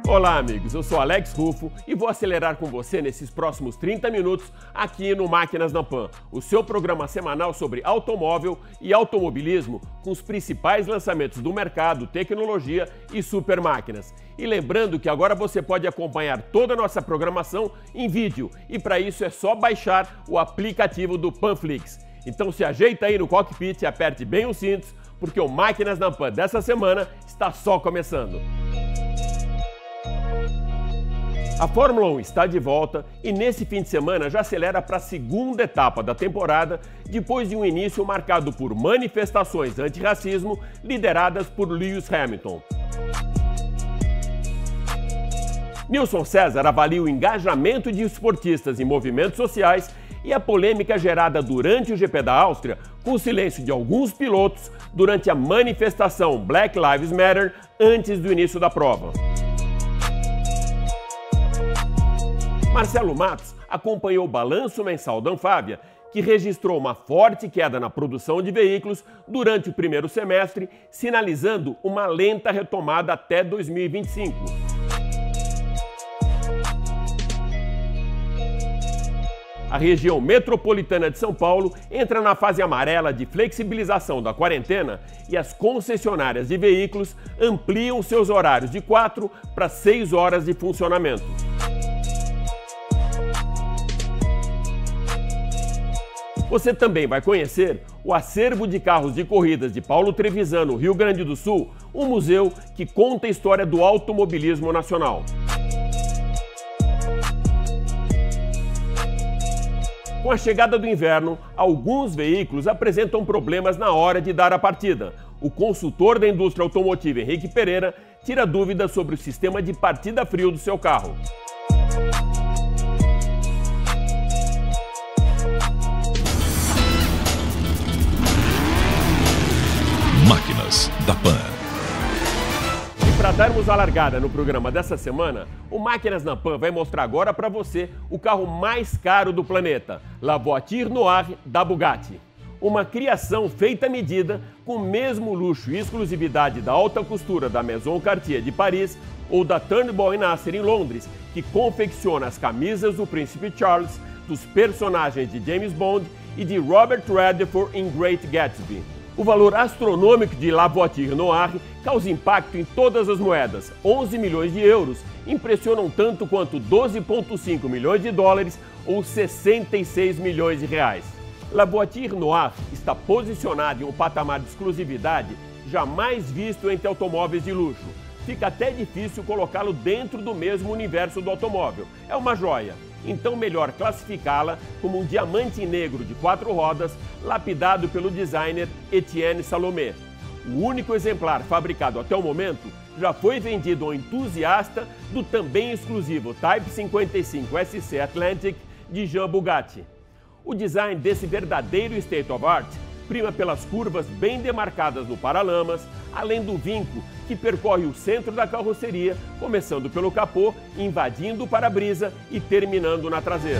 Olá amigos, eu sou Alex Rufo e vou acelerar com você nesses próximos 30 minutos aqui no Máquinas na Pan, o seu programa semanal sobre automóvel e automobilismo com os principais lançamentos do mercado, tecnologia e super máquinas. E lembrando que agora você pode acompanhar toda a nossa programação em vídeo e para isso é só baixar o aplicativo do Panflix. Então se ajeita aí no cockpit e aperte bem os cintos porque o Máquinas na Pan dessa semana está só começando. A Fórmula 1 está de volta e nesse fim de semana já acelera para a segunda etapa da temporada, depois de um início marcado por manifestações antirracismo lideradas por Lewis Hamilton. Nilson César avalia o engajamento de esportistas em movimentos sociais e a polêmica gerada durante o GP da Áustria com o silêncio de alguns pilotos durante a manifestação Black Lives Matter antes do início da prova. Marcelo Matos acompanhou o balanço mensal da Anfávia, que registrou uma forte queda na produção de veículos durante o primeiro semestre, sinalizando uma lenta retomada até 2025. A região metropolitana de São Paulo entra na fase amarela de flexibilização da quarentena e as concessionárias de veículos ampliam seus horários de 4 para 6 horas de funcionamento. Você também vai conhecer o acervo de carros de corridas de Paulo Trevisan, no Rio Grande do Sul, um museu que conta a história do automobilismo nacional. Com a chegada do inverno, alguns veículos apresentam problemas na hora de dar a partida. O consultor da indústria automotiva, Henrique Pereira, tira dúvidas sobre o sistema de partida frio do seu carro. Máquinas da Pan. E para darmos a largada no programa dessa semana, o Máquinas na Pan vai mostrar agora para você o carro mais caro do planeta, La Voiture Noire da Bugatti. Uma criação feita à medida, com o mesmo luxo e exclusividade da alta costura da Maison Cartier de Paris ou da Turnbull Nasser em Londres, que confecciona as camisas do Príncipe Charles, dos personagens de James Bond e de Robert Redford em Great Gatsby. O valor astronômico de La Voiture Noire causa impacto em todas as moedas. 11 milhões de euros impressionam tanto quanto 12,5 milhões de dólares ou 66 milhões de reais. La Voiture Noire está posicionada em um patamar de exclusividade jamais visto entre automóveis de luxo. Fica até difícil colocá-lo dentro do mesmo universo do automóvel. É uma joia. Então melhor classificá-la como um diamante negro de 4 rodas, lapidado pelo designer Etienne Salomé. O único exemplar fabricado até o momento já foi vendido ao entusiasta do também exclusivo Type 55 SC Atlantic de Jean Bugatti. O design desse verdadeiro state of art prima pelas curvas bem demarcadas no paralamas, além do vinco que percorre o centro da carroceria, começando pelo capô, invadindo o para-brisa e terminando na traseira.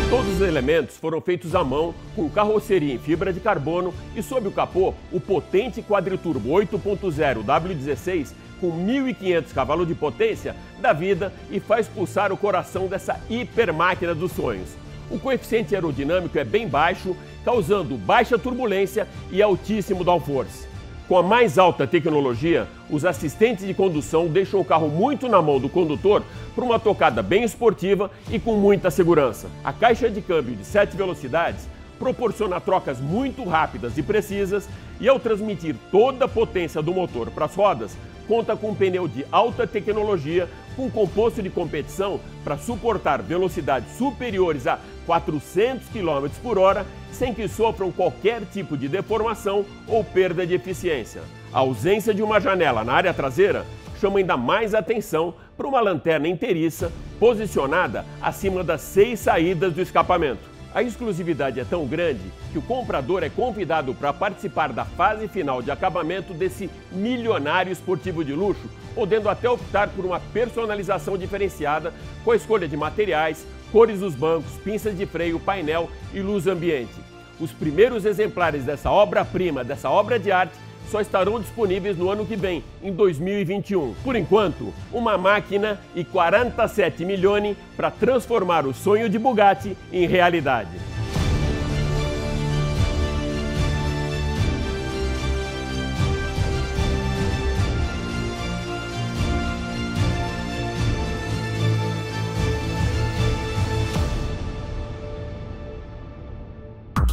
Todos os elementos foram feitos à mão, com carroceria em fibra de carbono e sob o capô, o potente quadriturbo 8.0 W16 com 1.500 cavalos de potência dá vida e faz pulsar o coração dessa hipermáquina dos sonhos. O coeficiente aerodinâmico é bem baixo, causando baixa turbulência e altíssimo downforce. Com a mais alta tecnologia, os assistentes de condução deixam o carro muito na mão do condutor para uma tocada bem esportiva e com muita segurança. A caixa de câmbio de 7 velocidades proporciona trocas muito rápidas e precisas e, ao transmitir toda a potência do motor para as rodas, conta com um pneu de alta tecnologia com composto de competição para suportar velocidades superiores a 400 km por hora sem que sofram qualquer tipo de deformação ou perda de eficiência. A ausência de uma janela na área traseira chama ainda mais atenção para uma lanterna inteiriça posicionada acima das 6 saídas do escapamento. A exclusividade é tão grande que o comprador é convidado para participar da fase final de acabamento desse milionário esportivo de luxo, podendo até optar por uma personalização diferenciada com a escolha de materiais, cores dos bancos, pinças de freio, painel e luz ambiente. Os primeiros exemplares dessa obra-prima, dessa obra de arte, só estarão disponíveis no ano que vem, em 2021. Por enquanto, uma máquina e 47 milhões para transformar o sonho de Bugatti em realidade.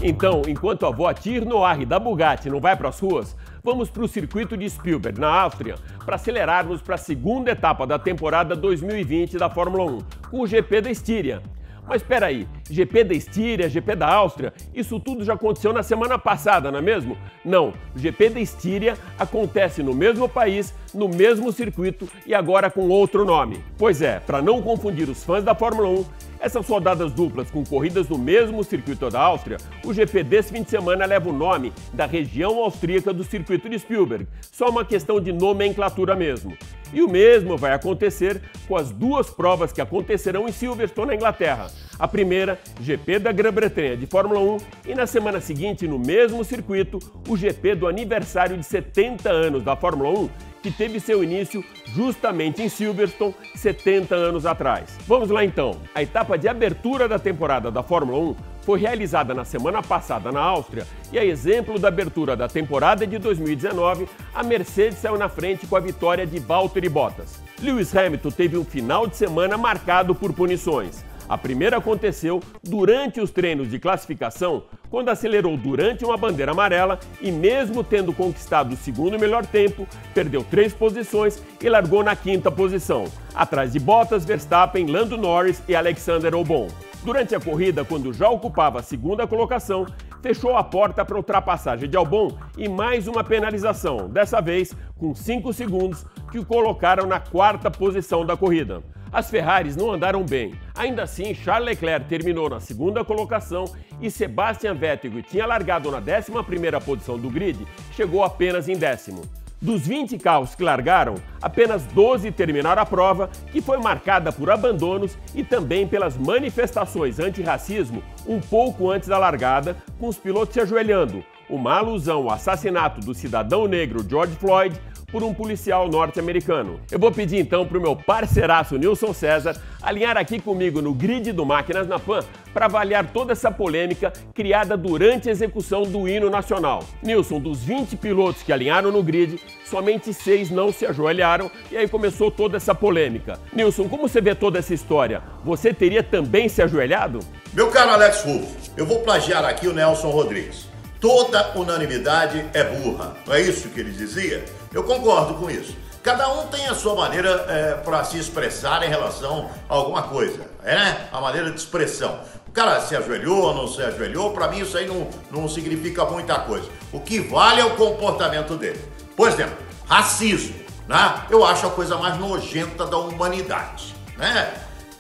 Então, enquanto a Voiture Noire da Bugatti não vai para as ruas, vamos para o circuito de Spielberg, na Áustria, para acelerarmos para a segunda etapa da temporada 2020 da Fórmula 1, com o GP da Estíria. Mas espera aí, GP da Estíria, GP da Áustria, isso tudo já aconteceu na semana passada, não é mesmo? Não, o GP da Estíria acontece no mesmo país, no mesmo circuito e agora com outro nome. Pois é, para não confundir os fãs da Fórmula 1, essas rodadas duplas com corridas no mesmo circuito da Áustria, o GP desse fim de semana leva o nome da região austríaca do circuito de Spielberg, só uma questão de nomenclatura mesmo. E o mesmo vai acontecer com as duas provas que acontecerão em Silverstone, na Inglaterra. A primeira, GP da Grã-Bretanha de Fórmula 1 e na semana seguinte, no mesmo circuito, o GP do aniversário de 70 anos da Fórmula 1, que teve seu início justamente em Silverstone 70 anos atrás. Vamos lá então. A etapa de abertura da temporada da Fórmula 1 foi realizada na semana passada na Áustria e, a exemplo da abertura da temporada de 2019, a Mercedes saiu na frente com a vitória de Valtteri Bottas. Lewis Hamilton teve um final de semana marcado por punições. A primeira aconteceu durante os treinos de classificação, quando acelerou durante uma bandeira amarela e, mesmo tendo conquistado o segundo melhor tempo, perdeu 3 posições e largou na 5ª posição, atrás de Bottas, Verstappen, Lando Norris e Alexander Albon. Durante a corrida, quando já ocupava a 2ª colocação, fechou a porta para a ultrapassagem de Albon e mais uma penalização, dessa vez com 5 segundos, que o colocaram na 4ª posição da corrida. As Ferraris não andaram bem. Ainda assim, Charles Leclerc terminou na 2ª colocação e Sebastian Vettel, que tinha largado na 11ª posição do grid, chegou apenas em 10º. Dos 20 carros que largaram, apenas 12 terminaram a prova, que foi marcada por abandonos e também pelas manifestações antirracismo um pouco antes da largada, com os pilotos se ajoelhando, uma alusão ao assassinato do cidadão negro George Floyd por um policial norte-americano. Eu vou pedir então para o meu parceiraço Nilson César alinhar aqui comigo no grid do Máquinas na Pan para avaliar toda essa polêmica criada durante a execução do hino nacional. Nilson, dos 20 pilotos que alinharam no grid, somente 6 não se ajoelharam e aí começou toda essa polêmica. Nilson, como você vê toda essa história? Você teria também se ajoelhado? Meu caro Alex Rufo, eu vou plagiar aqui o Nelson Rodrigues. Toda unanimidade é burra, não é isso que ele dizia? Eu concordo com isso. Cada um tem a sua maneira para se expressar em relação a alguma coisa, né? A maneira de expressão. O cara se ajoelhou ou não se ajoelhou, para mim isso aí não significa muita coisa. O que vale é o comportamento dele. Por exemplo, racismo, né? Eu acho a coisa mais nojenta da humanidade, né?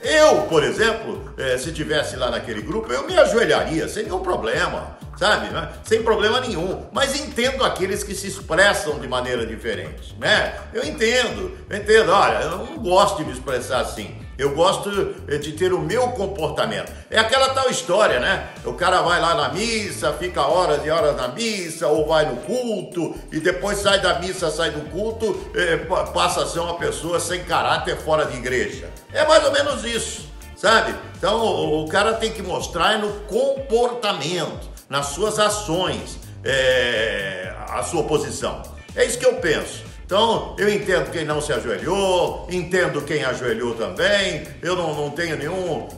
Eu, por exemplo, se estivesse lá naquele grupo, eu me ajoelharia sem nenhum problema, sabe? Né? Sem problema nenhum. Mas entendo aqueles que se expressam de maneira diferente, né? Eu entendo. Olha, eu não gosto de me expressar assim. Eu gosto de ter o meu comportamento. É aquela tal história, né? O cara vai lá na missa, fica horas e horas na missa, ou vai no culto, e depois sai da missa, sai do culto, passa a ser uma pessoa sem caráter fora de igreja. É mais ou menos isso, sabe? Então o cara tem que mostrar no comportamento, nas suas ações, a sua posição. É isso que eu penso. Então, eu entendo quem não se ajoelhou, entendo quem ajoelhou também, eu não tenho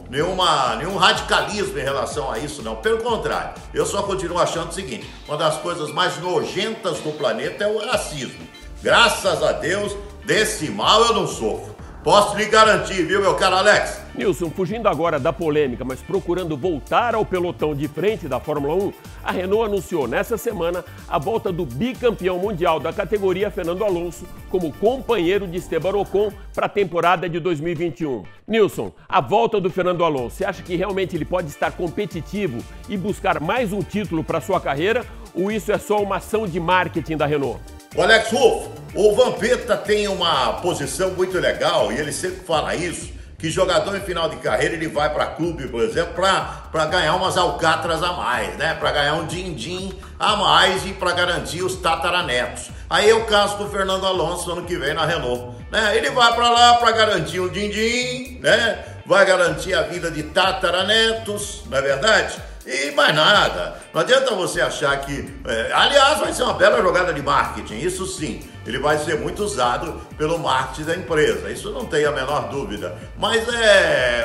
nenhum radicalismo em relação a isso, não. Pelo contrário, eu só continuo achando o seguinte: uma das coisas mais nojentas do planeta é o racismo. Graças a Deus, desse mal eu não sofro. Posso lhe garantir, viu, meu caro Alex? Nilson, fugindo agora da polêmica, mas procurando voltar ao pelotão de frente da Fórmula 1, a Renault anunciou nessa semana a volta do bicampeão mundial da categoria Fernando Alonso como companheiro de Esteban Ocon para a temporada de 2021. Nilson, a volta do Fernando Alonso, você acha que realmente ele pode estar competitivo e buscar mais um título para sua carreira, ou isso é só uma ação de marketing da Renault? O Alex Rufo, o Vampeta tem uma posição muito legal e ele sempre fala isso, que jogador em final de carreira ele vai para clube, por exemplo, para ganhar umas alcatras a mais, né? Para ganhar um din-din a mais e para garantir os tataranetos. Aí é o caso do Fernando Alonso ano que vem na Renault, né? Ele vai para lá para garantir um din-din, né? Vai garantir a vida de tataranetos, não é verdade? E mais nada. Não adianta você achar que... aliás, vai ser uma bela jogada de marketing, isso sim. Ele vai ser muito usado pelo marketing da empresa, isso não tem a menor dúvida. Mas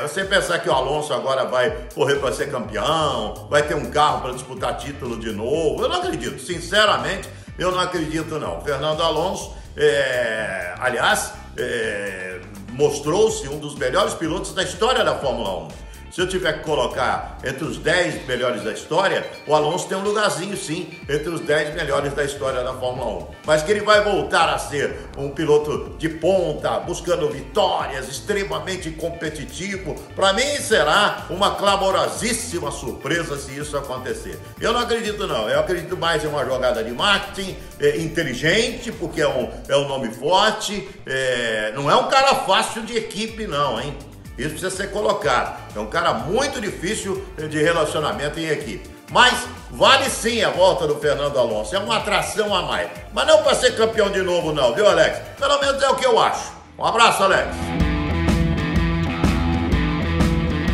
você pensar que o Alonso agora vai correr para ser campeão, vai ter um carro para disputar título de novo, eu não acredito. Sinceramente, eu não acredito não. Fernando Alonso, aliás, mostrou-se um dos melhores pilotos da história da Fórmula 1. Se eu tiver que colocar entre os 10 melhores da história, o Alonso tem um lugarzinho sim, entre os 10 melhores da história da Fórmula 1. Mas que ele vai voltar a ser um piloto de ponta, buscando vitórias, extremamente competitivo, para mim será uma clamorosíssima surpresa se isso acontecer. Eu não acredito não, eu acredito mais em uma jogada de marketing inteligente, porque é um nome forte, não é um cara fácil de equipe não, hein? Isso precisa ser colocado. É um cara muito difícil de relacionamento em equipe. Mas vale sim a volta do Fernando Alonso. É uma atração a mais. Mas não para ser campeão de novo não, viu, Alex? Pelo menos é o que eu acho. Um abraço, Alex.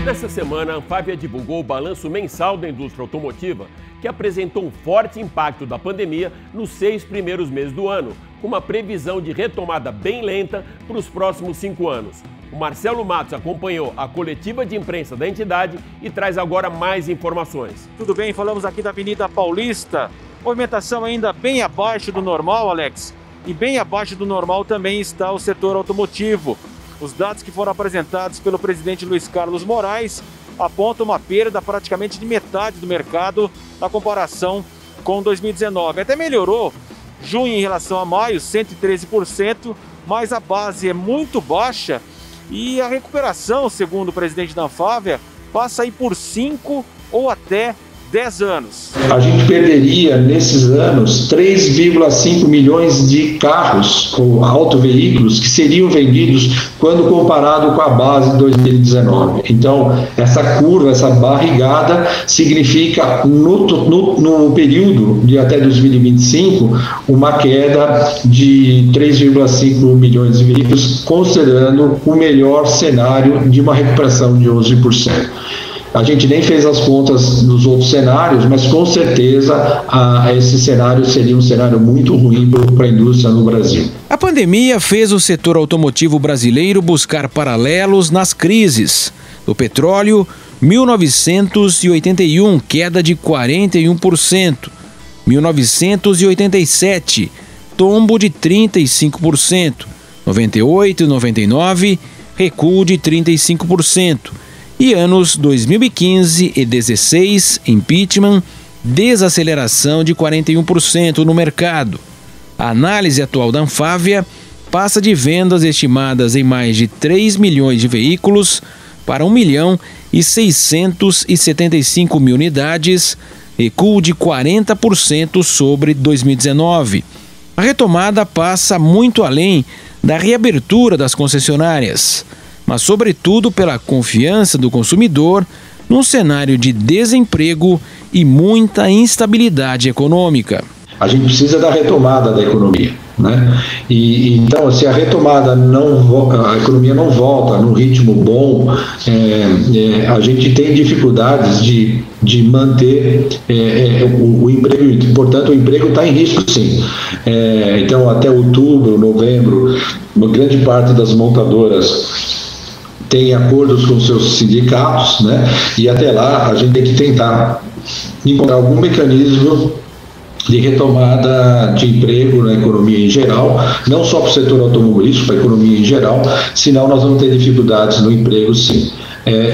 Nessa semana, a Anfávia divulgou o balanço mensal da indústria automotiva, que apresentou um forte impacto da pandemia nos 6 primeiros meses do ano, com uma previsão de retomada bem lenta para os próximos 5 anos. O Marcelo Matos acompanhou a coletiva de imprensa da entidade e traz agora mais informações. Tudo bem, falamos aqui da Avenida Paulista. Movimentação ainda bem abaixo do normal, Alex. E bem abaixo do normal também está o setor automotivo. Os dados que foram apresentados pelo presidente Luiz Carlos Moraes apontam uma perda praticamente de metade do mercado na comparação com 2019. Até melhorou junho em relação a maio, 113%, mas a base é muito baixa. E a recuperação, segundo o presidente da Anfávia, passa aí por 5 ou até 10 anos. A gente perderia nesses anos 3,5 milhões de carros ou autoveículos que seriam vendidos quando comparado com a base de 2019. Então, essa curva, essa barrigada significa no período de até 2025 uma queda de 3,5 milhões de veículos, considerando o melhor cenário de uma recuperação de 11%. A gente nem fez as contas dos outros cenários, mas com certeza esse cenário seria um cenário muito ruim para a indústria no Brasil. A pandemia fez o setor automotivo brasileiro buscar paralelos nas crises. Do petróleo, 1981, queda de 41%. 1987, tombo de 35%. 98 e 99, recuo de 35%. E anos 2015 e 16, impeachment, desaceleração de 41% no mercado. A análise atual da Anfávia passa de vendas estimadas em mais de 3 milhões de veículos para 1.675.000 unidades, recuo de 40% sobre 2019. A retomada passa muito além da reabertura das concessionárias, mas sobretudo pela confiança do consumidor num cenário de desemprego e muita instabilidade econômica. A gente precisa da retomada da economia, né? Então, se a retomada a economia não volta num ritmo bom, a gente tem dificuldades de manter o emprego, portanto o emprego está em risco sim. Então até outubro, novembro, uma grande parte das montadoras tem acordos com seus sindicatos, né? E até lá a gente tem que tentar encontrar algum mecanismo de retomada de emprego na economia em geral, não só para o setor automobilístico, para a economia em geral, senão nós vamos ter dificuldades no emprego sim.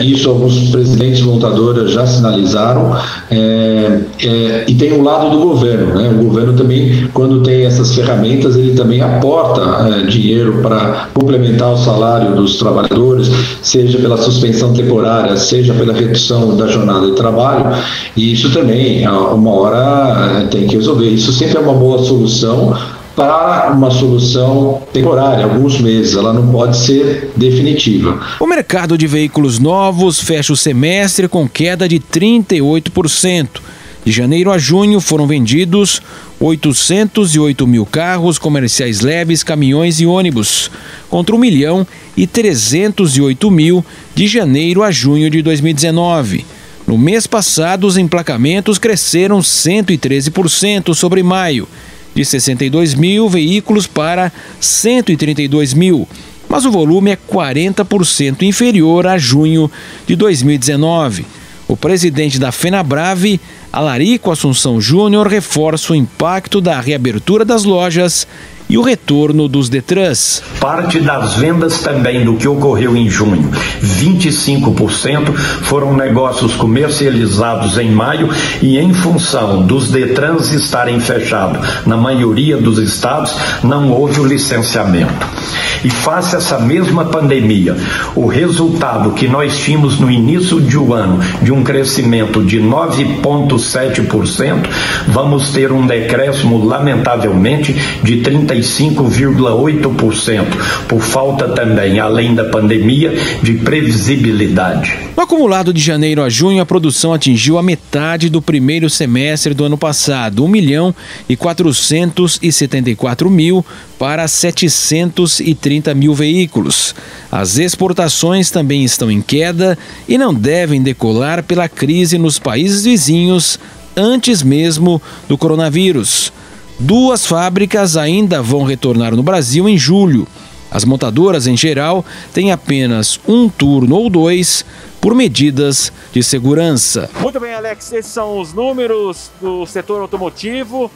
Isso alguns presidentes de montadoras já sinalizaram, e tem o lado do governo, né? O governo também, quando tem essas ferramentas, ele também aporta dinheiro para complementar o salário dos trabalhadores, seja pela suspensão temporária, seja pela redução da jornada de trabalho, e isso também, uma hora tem que resolver. Isso sempre é uma boa solução para uma solução temporária, alguns meses, ela não pode ser definitiva. O mercado de veículos novos fecha o semestre com queda de 38%. De janeiro a junho foram vendidos 808 mil carros comerciais leves, caminhões e ônibus, contra 1.308.000 de janeiro a junho de 2019. No mês passado, os emplacamentos cresceram 113% sobre maio, de 62 mil veículos para 132 mil, mas o volume é 40% inferior a junho de 2019. O presidente da FenaBrave, Alarico Assunção Júnior, reforça o impacto da reabertura das lojas e o retorno dos Detrans. Parte das vendas também do que ocorreu em junho, 25%, foram negócios comercializados em maio e em função dos Detrans estarem fechados na maioria dos estados, não houve o licenciamento. E face a essa mesma pandemia, o resultado que nós tínhamos no início do ano de um crescimento de 9,7%, vamos ter um decréscimo, lamentavelmente, de 35,8%, por falta também, além da pandemia, de previsibilidade. No acumulado de janeiro a junho, a produção atingiu a metade do primeiro semestre do ano passado, 1.474.000 para 730 mil veículos. As exportações também estão em queda e não devem decolar pela crise nos países vizinhos antes mesmo do coronavírus. 2 fábricas ainda vão retornar no Brasil em julho. As montadoras, em geral, têm apenas um turno ou 2 por medidas de segurança. Muito bem, Alex, esses são os números do setor automotivo.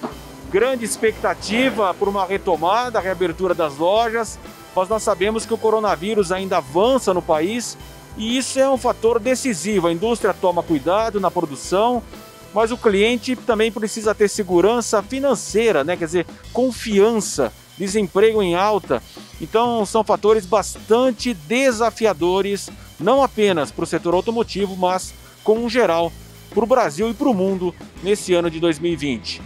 Grande expectativa por uma retomada, a reabertura das lojas, mas nós sabemos que o coronavírus ainda avança no país e isso é um fator decisivo. A indústria toma cuidado na produção, mas o cliente também precisa ter segurança financeira, né? Quer dizer, confiança, desemprego em alta. Então são fatores bastante desafiadores, não apenas para o setor automotivo, mas como geral para o Brasil e para o mundo nesse ano de 2020.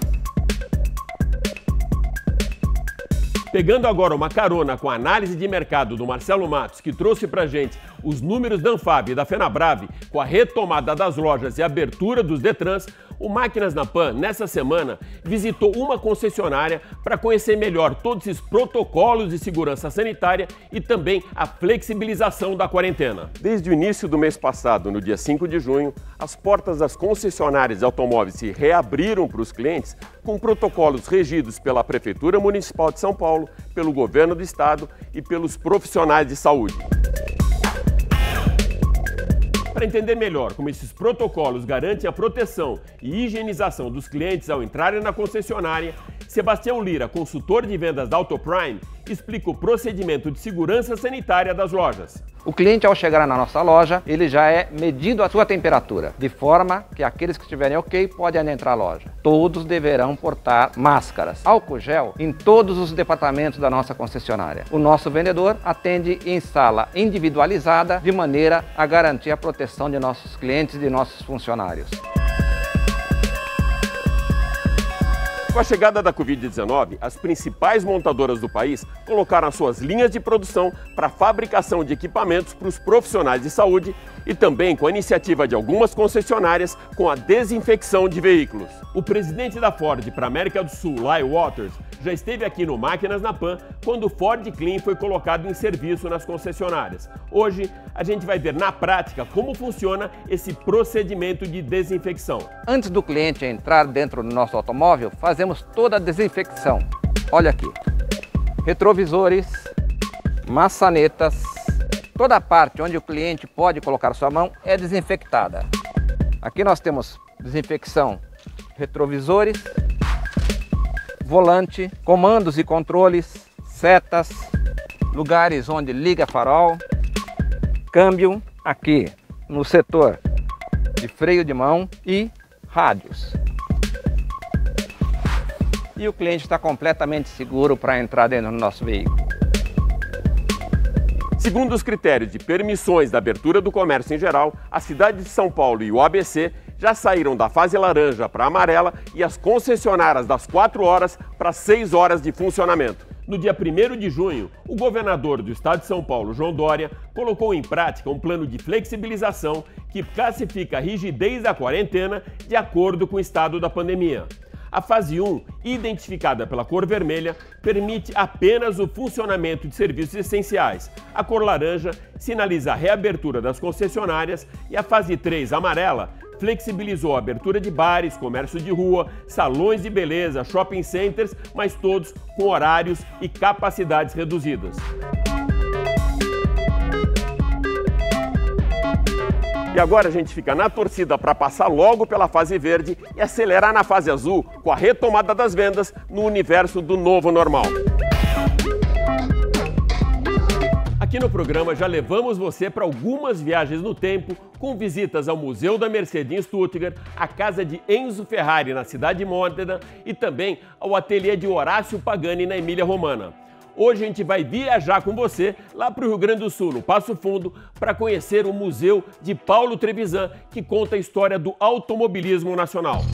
Pegando agora uma carona com a análise de mercado do Marcelo Matos, que trouxe pra gente os números da Anfavea e da FenaBrave com a retomada das lojas e a abertura dos Detrans, o Máquinas na Pan, nessa semana, visitou uma concessionária para conhecer melhor todos esses protocolos de segurança sanitária e também a flexibilização da quarentena. Desde o início do mês passado, no dia 5 de junho, as portas das concessionárias de automóveis se reabriram para os clientes com protocolos regidos pela Prefeitura Municipal de São Paulo, pelo Governo do Estado e pelos profissionais de saúde. Para entender melhor como esses protocolos garantem a proteção e higienização dos clientes ao entrarem na concessionária, Sebastião Lira, consultor de vendas da Autoprime, explica o procedimento de segurança sanitária das lojas. O cliente, ao chegar na nossa loja, ele já é medido a sua temperatura, de forma que aqueles que estiverem ok podem entrar à loja. Todos deverão portar máscaras, álcool gel em todos os departamentos da nossa concessionária. O nosso vendedor atende em sala individualizada, de maneira a garantir a proteção de nossos clientes e de nossos funcionários. Com a chegada da Covid-19, as principais montadoras do país colocaram as suas linhas de produção para a fabricação de equipamentos para os profissionais de saúde e também com a iniciativa de algumas concessionárias com a desinfecção de veículos. O presidente da Ford para a América do Sul, Lyle Waters, já esteve aqui no Máquinas na Pan quando o Ford Clean foi colocado em serviço nas concessionárias. Hoje, a gente vai ver na prática como funciona esse procedimento de desinfecção. Antes do cliente entrar dentro do nosso automóvel, fazemos toda a desinfecção. Olha aqui, retrovisores, maçanetas, toda a parte onde o cliente pode colocar sua mão é desinfectada. Aqui nós temos desinfecção retrovisores, volante, comandos e controles, setas, lugares onde liga farol, câmbio, aqui no setor de freio de mão e rádios. E o cliente está completamente seguro para entrar dentro do nosso veículo. Segundo os critérios de permissões da abertura do comércio em geral, a cidade de São Paulo e o ABC já saíram da fase laranja para amarela e as concessionárias das 4 horas para 6 horas de funcionamento. No dia 1º de junho, o governador do estado de São Paulo, João Dória, colocou em prática um plano de flexibilização que classifica a rigidez da quarentena de acordo com o estado da pandemia. A fase 1, identificada pela cor vermelha, permite apenas o funcionamento de serviços essenciais. A cor laranja sinaliza a reabertura das concessionárias e a fase 3, amarela, flexibilizou a abertura de bares, comércio de rua, salões de beleza, shopping centers, mas todos com horários e capacidades reduzidas. E agora a gente fica na torcida para passar logo pela fase verde e acelerar na fase azul com a retomada das vendas no universo do novo normal. Aqui no programa já levamos você para algumas viagens no tempo, com visitas ao Museu da Mercedes em Stuttgart, à casa de Enzo Ferrari na cidade de Modena e também ao ateliê de Horácio Pagani na Emília-Romana. Hoje a gente vai viajar com você lá para o Rio Grande do Sul, no Passo Fundo, para conhecer o Museu de Paulo Trevisan, que conta a história do automobilismo nacional.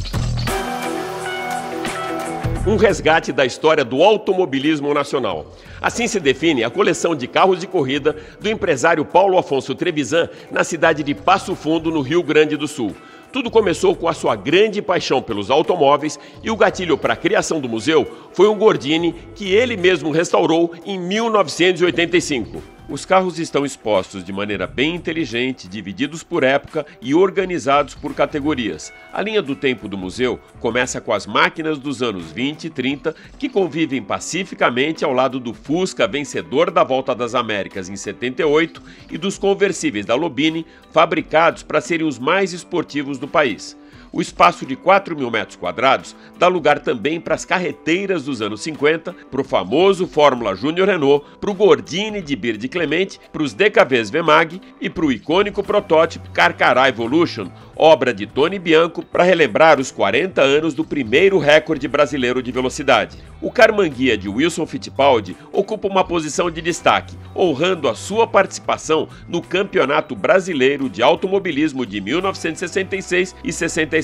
Um resgate da história do automobilismo nacional. Assim se define a coleção de carros de corrida do empresário Paulo Afonso Trevisan na cidade de Passo Fundo, no Rio Grande do Sul. Tudo começou com a sua grande paixão pelos automóveis e o gatilho para a criação do museu foi um Gordini que ele mesmo restaurou em 1985. Os carros estão expostos de maneira bem inteligente, divididos por época e organizados por categorias. A linha do tempo do museu começa com as máquinas dos anos 20 e 30 que convivem pacificamente ao lado do Fusca vencedor da Volta das Américas em 78 e dos conversíveis da Lobini, fabricados para serem os mais esportivos do país. O espaço de 4.000 metros quadrados dá lugar também para as carreteiras dos anos 50, para o famoso Fórmula Júnior Renault, para o Gordini de Bird Clemente, para os DKVs Vemag e para o icônico protótipo Carcará Evolution, obra de Tony Bianco para relembrar os 40 anos do primeiro recorde brasileiro de velocidade. O Carmanguia de Wilson Fittipaldi ocupa uma posição de destaque, honrando a sua participação no Campeonato Brasileiro de Automobilismo de 1966 e 67.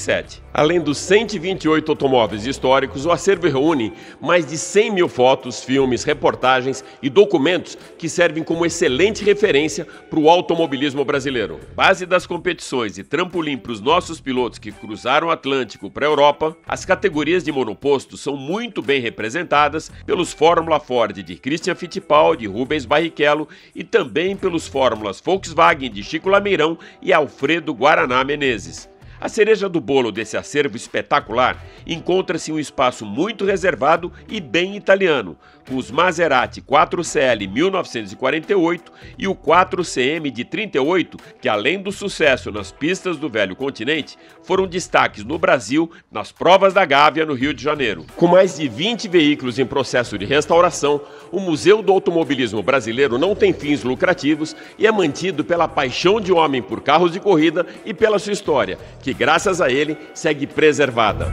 Além dos 128 automóveis históricos, o acervo reúne mais de 100 mil fotos, filmes, reportagens e documentos que servem como excelente referência para o automobilismo brasileiro. Base das competições e trampolim para os nossos pilotos que cruzaram o Atlântico para a Europa, as categorias de monoposto são muito bem representadas pelos Fórmula Ford de Christian Fittipaldi, Rubens Barrichello e também pelos Fórmulas Volkswagen de Chico Lameirão e Alfredo Guaraná Menezes. A cereja do bolo desse acervo espetacular encontra-se em um espaço muito reservado e bem italiano, com os Maserati 4CL 1948 e o 4CM de 38, que além do sucesso nas pistas do velho continente, foram destaques no Brasil nas provas da Gávea no Rio de Janeiro. Com mais de 20 veículos em processo de restauração, o Museu do Automobilismo Brasileiro não tem fins lucrativos e é mantido pela paixão de homem por carros de corrida e pela sua história, que graças a ele segue preservada.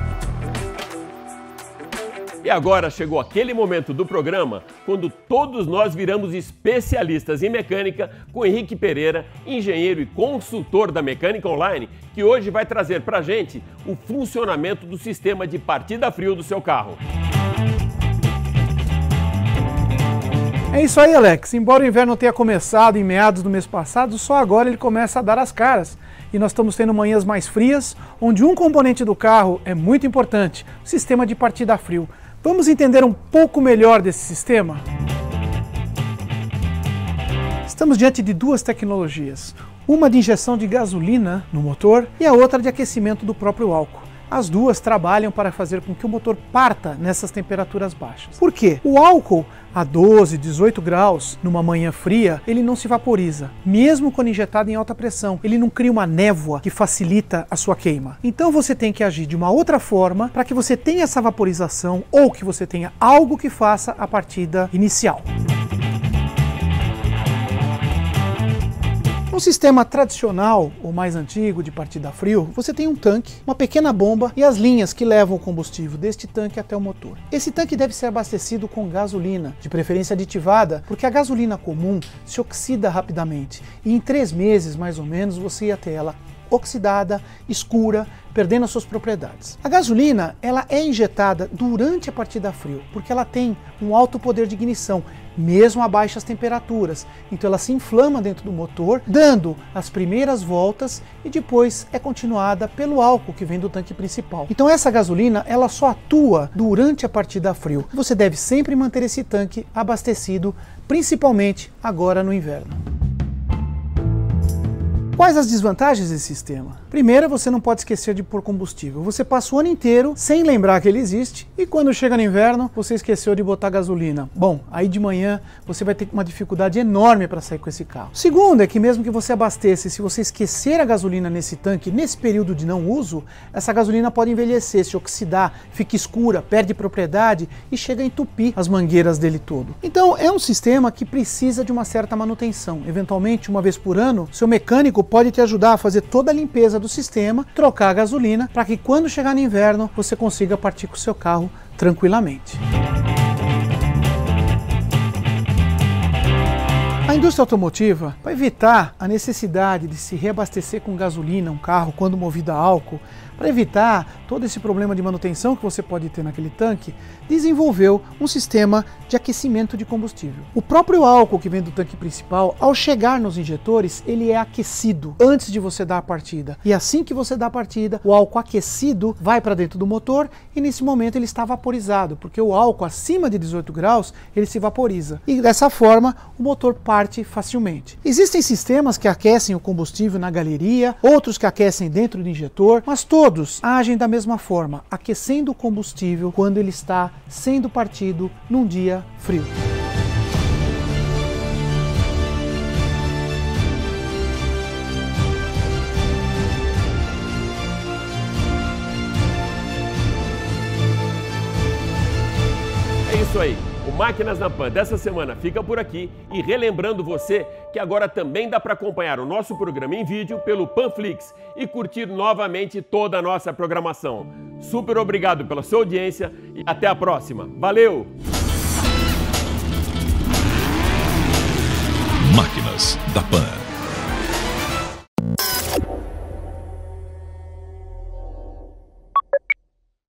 E agora chegou aquele momento do programa quando todos nós viramos especialistas em mecânica com Henrique Pereira, engenheiro e consultor da Mecânica Online, que hoje vai trazer pra gente o funcionamento do sistema de partida frio do seu carro. É isso aí, Alex. Embora o inverno tenha começado em meados do mês passado, só agora ele começa a dar as caras. E nós estamos tendo manhãs mais frias, onde um componente do carro é muito importante, o sistema de partida frio. Vamos entender um pouco melhor desse sistema? Estamos diante de duas tecnologias, uma de injeção de gasolina no motor e a outra de aquecimento do próprio álcool. As duas trabalham para fazer com que o motor parta nessas temperaturas baixas. Por quê? O álcool a 12, 18 graus, numa manhã fria, ele não se vaporiza. Mesmo quando injetado em alta pressão, ele não cria uma névoa que facilita a sua queima. Então você tem que agir de uma outra forma para que você tenha essa vaporização ou que você tenha algo que faça a partida inicial. No sistema tradicional, ou mais antigo, de partida a frio, você tem um tanque, uma pequena bomba e as linhas que levam o combustível deste tanque até o motor. Esse tanque deve ser abastecido com gasolina, de preferência aditivada, porque a gasolina comum se oxida rapidamente e em 3 meses, mais ou menos, você ia ter ela oxidada, escura, perdendo as suas propriedades. A gasolina, ela é injetada durante a partida a frio, porque ela tem um alto poder de ignição, mesmo a baixas temperaturas. Então ela se inflama dentro do motor, dando as primeiras voltas e depois é continuada pelo álcool que vem do tanque principal. Então essa gasolina, ela só atua durante a partida a frio. Você deve sempre manter esse tanque abastecido, principalmente agora no inverno. Quais as desvantagens desse sistema? Primeiro, você não pode esquecer de pôr combustível. Você passa o ano inteiro sem lembrar que ele existe e quando chega no inverno, você esqueceu de botar gasolina. Bom, aí de manhã você vai ter uma dificuldade enorme para sair com esse carro. Segundo é que mesmo que você abasteça, se você esquecer a gasolina nesse tanque, nesse período de não uso, essa gasolina pode envelhecer, se oxidar, fica escura, perde propriedade e chega a entupir as mangueiras dele todo. Então é um sistema que precisa de uma certa manutenção. Eventualmente, uma vez por ano, seu mecânico pode te ajudar a fazer toda a limpeza do sistema, trocar a gasolina, para que quando chegar no inverno você consiga partir com o seu carro tranquilamente. A indústria automotiva, para evitar a necessidade de se reabastecer com gasolina um carro quando movido a álcool, para evitar todo esse problema de manutenção que você pode ter naquele tanque, desenvolveu um sistema de aquecimento de combustível. O próprio álcool que vem do tanque principal, ao chegar nos injetores, ele é aquecido antes de você dar a partida. E assim que você dá a partida, o álcool aquecido vai para dentro do motor e nesse momento ele está vaporizado, porque o álcool acima de 18 graus, ele se vaporiza. E dessa forma, o motor parte facilmente. Existem sistemas que aquecem o combustível na galeria, outros que aquecem dentro do injetor, mas todos agem da mesma forma, aquecendo o combustível quando ele está sendo partido num dia frio. É isso aí. O Máquinas na Pan dessa semana fica por aqui e relembrando você que agora também dá para acompanhar o nosso programa em vídeo pelo Panflix e curtir novamente toda a nossa programação. Super obrigado pela sua audiência e até a próxima. Valeu! Máquinas da Pan.